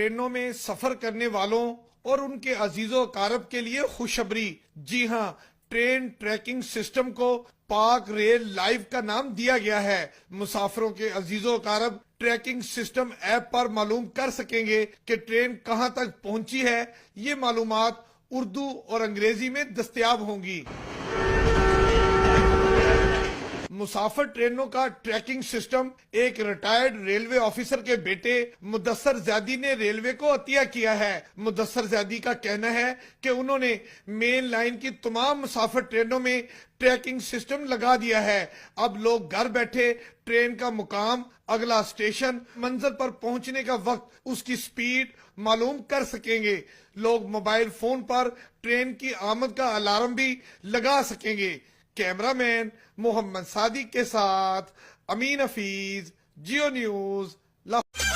ٹرینوں میں سفر کرنے والوں اور ان کے عزیز و اقارب کے لیے خوشخبری۔ جی ہاں، ٹرین ٹریکنگ سسٹم کو پاک ریل لائیو کا نام دیا گیا ہے۔ مسافروں کے عزیز و اقارب ٹریکنگ سسٹم ایپ پر معلوم کر سکیں گے کہ ٹرین کہاں تک پہنچی ہے۔ یہ معلومات اردو اور انگریزی میں دستیاب ہوں گی۔ مسافر ٹرینوں کا ٹریکنگ سسٹم ایک ریٹائرڈ ریلوے آفیسر کے بیٹے مدثر زیادی نے ریلوے کو عطیہ کیا ہے۔ مدثر زیادی کا کہنا ہے کہ انہوں نے مین لائن کی تمام مسافر ٹرینوں میں ٹریکنگ سسٹم لگا دیا ہے۔ اب لوگ گھر بیٹھے ٹرین کا مقام، اگلا اسٹیشن، منزل پر پہنچنے کا وقت، اس کی سپیڈ معلوم کر سکیں گے۔ لوگ موبائل فون پر ٹرین کی آمد کا الارم بھی لگا سکیں گے۔ کیمرہ مین محمد صادق کے ساتھ امین حفیظ، جیو نیوز، لاہور۔